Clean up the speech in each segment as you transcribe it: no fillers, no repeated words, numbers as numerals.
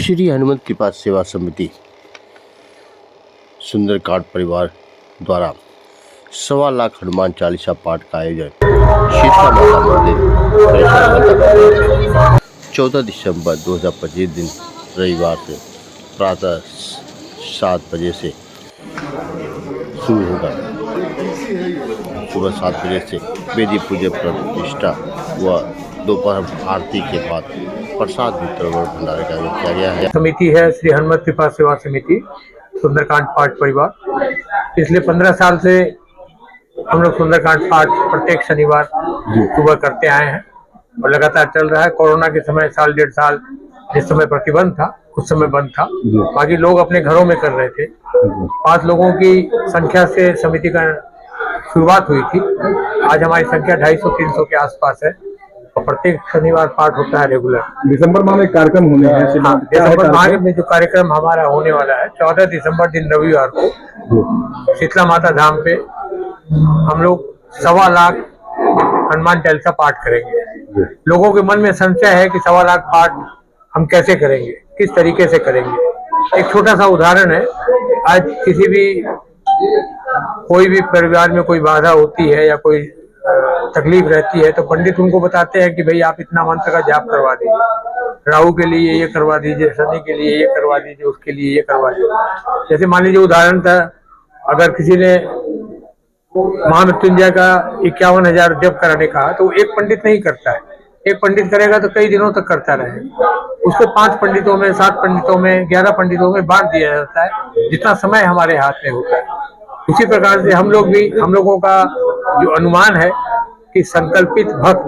श्री हनुमत कृपा सेवा समिति सुंदरकांड परिवार द्वारा 1.25 लाख हनुमान चालीसा पाठ का आयोजन शीतला माता मंदिर 14 दिसंबर 2025 दिन रविवार से प्रातः 7 बजे से शुरू होगा। सुबह 7 बजे से वेदी पूजा प्रतिष्ठा व दोपहर आरती के बाद प्रसाद वितरण और भंडारे का आयोजन किया गया है। समिति है श्री हनुमत कृपा सेवा समिति सुंदरकांड पाठ परिवार। पिछले 15 साल से हम लोग सुंदरकांड पाठ प्रत्येक शनिवार सुबह करते आए हैं और लगातार चल रहा है। कोरोना के समय साल डेढ़ साल जिस समय प्रतिबंध था उस समय बंद था, बाकी लोग अपने घरों में कर रहे थे। 5 लोगों की संख्या से समिति का शुरुआत हुई थी। आज हमारी संख्या 250-300 के आसपास है और प्रत्येक शनिवार पाठ होता है रेगुलर। दिसंबर माह में कार्यक्रम होने हैं। दिसंबर माह में जो कार्यक्रम हमारा होने वाला है 14 दिसंबर दिन रविवार को शीतला माता धाम पे हम लोग 1.25 लाख हनुमान चालीसा पाठ करेंगे। लोगों के मन में संशय है कि 1.25 लाख पाठ हम कैसे करेंगे, किस तरीके से करेंगे। एक छोटा सा उदाहरण है। आज किसी भी कोई भी परिवार में कोई बाधा होती है या कोई तकलीफ रहती है तो पंडित उनको बताते हैं कि भाई आप इतना मंत्र का जाप करवा दीजिए, राहु के लिए ये करवा दीजिए, शनि के लिए ये करवा दीजिए, उसके लिए ये करवा दीजिए। जैसे मान लीजिए उदाहरण था, अगर किसी ने महामृत्युंजय का 51,000 जप कराने कहा तो एक पंडित नहीं करता है। एक पंडित करेगा तो कई दिनों तक करता रहेगा। उसको 5 पंडितों में, 7 पंडितों में, 11 पंडितों में बांट दिया जाता है जितना समय हमारे हाथ में होता है। उसी प्रकार से हम लोगों का जो अनुमान है कि संकल्पित भक्त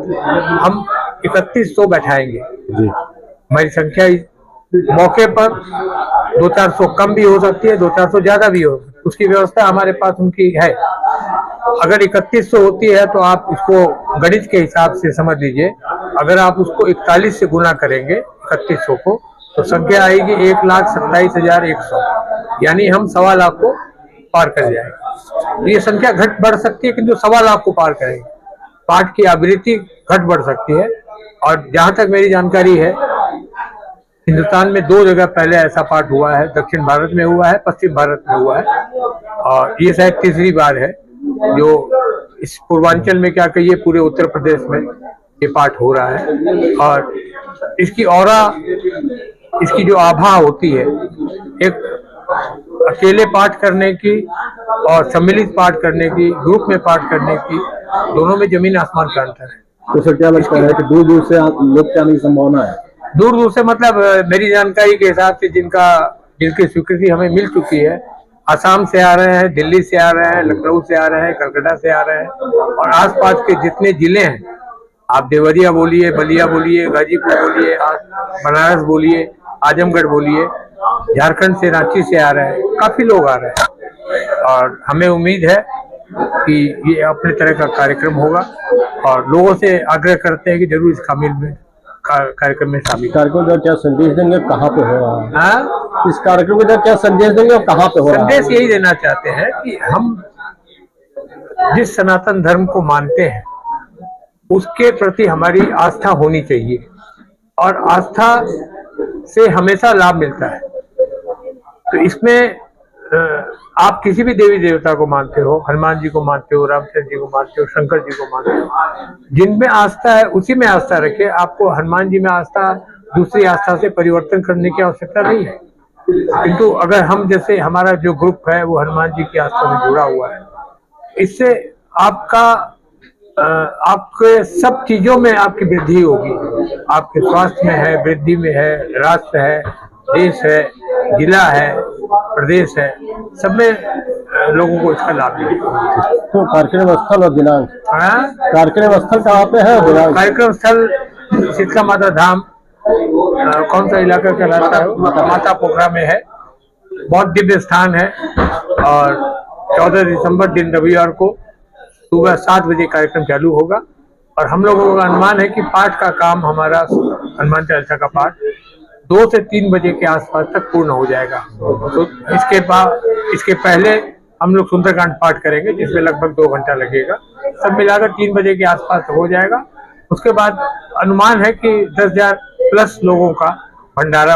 हम 3100 बैठाएंगे। हमारी संख्या मौके पर 200-400 कम भी हो सकती है, 200-400 ज्यादा भी हो, उसकी व्यवस्था हमारे पास उनकी है। अगर 3100 होती है तो आप इसको गणित के हिसाब से समझ लीजिए। अगर आप उसको 41 से गुना करेंगे 3100 को तो संख्या आएगी 1,27,100, यानी हम 1.25 लाख को पार कर जाएंगे। ये संख्या घट बढ़ सकती है किंतु 1.25 लाख को पार करेंगे। पाठ की आवृत्ति घट बढ़ सकती है और जहां तक मेरी जानकारी है हिंदुस्तान में 2 जगह पहले ऐसा पाठ हुआ है। दक्षिण भारत में हुआ है, पश्चिम भारत में हुआ है और ये शायद तीसरी बार है जो इस पूर्वांचल में क्या कहिए पूरे उत्तर प्रदेश में ये पाठ हो रहा है। और इसकी ऑरा, इसकी जो आभा होती है, एक अकेले पाठ करने की और सम्मिलित पाठ करने की, ग्रुप में पाठ करने की, दोनों में जमीन आसमान का अंतर है। तो सर क्या लगता है कि दूर दूर से लोग क्या नहीं संभावना है? दूर दूर से मतलब मेरी जानकारी के हिसाब से जिनकी स्वीकृति हमें मिल चुकी है, असम से आ रहे हैं, दिल्ली से आ रहे हैं, लखनऊ से आ रहे हैं, कलकत्ता से आ रहे हैं और आसपास के जितने जिले हैं, आप देवरिया बोलिए, बलिया बोलिए, गाजीपुर बोलिए, बनारस बोलिए, आजमगढ़ बोलिए, झारखंड से, रांची से आ रहे हैं, काफी लोग आ रहे हैं और हमें उम्मीद है कि ये अपने तरह का कार्यक्रम होगा और लोगों से आग्रह करते हैं कि जरूर इस कार्यक्रम में शामिल। कार्यक्रम का क्या संदेश देंगे, कहाँ पे हो रहा है? इस कार्यक्रम का क्या संदेश देंगे और कहाँ पे हो रहा है? संदेश यही देना चाहते हैं कि हम जिस सनातन धर्म को मानते हैं उसके प्रति हमारी आस्था होनी चाहिए और आस्था से हमेशा लाभ मिलता है। तो इसमें आप किसी भी देवी देवता को मानते हो, हनुमान जी को मानते हो, रामचंद्र जी को मानते हो, शंकर जी को मानते हो, जिनमें आस्था है उसी में आस्था रखें। आपको हनुमान जी में आस्था दूसरी आस्था से परिवर्तन करने की आवश्यकता नहीं है। किंतु अगर हम जैसे हमारा जो ग्रुप है वो हनुमान जी की आस्था से जुड़ा हुआ है, इससे आपके सब चीजों में आपकी वृद्धि होगी। आपके स्वास्थ्य में है, वृद्धि में है, राष्ट्र है, देश है, जिला है, प्रदेश है, सब में लोगों को इसका लाभ मिलेगा। तो कार्यक्रम स्थल और दिनांक? कार्यक्रम स्थल कहाँ पे है? कार्यक्रम स्थल शीतला माता धाम, कौन सा इलाका कहलाता है? माता पोखरा में है। बहुत दिव्य स्थान है और 14 दिसंबर दिन रविवार को सुबह 7 बजे कार्यक्रम चालू होगा और हम लोगों का अनुमान है कि पाठ का काम हमारा हनुमान चालीसा का पाठ 2 से 3 बजे के आसपास तक पूर्ण हो जाएगा। तो इसके पहले हम लोग सुंदरकांड पाठ करेंगे जिसमें लगभग 2 घंटा लगेगा। सब मिलाकर 3 बजे के आसपास हो जाएगा। उसके बाद अनुमान है कि 10,000 प्लस लोगों का भंडारा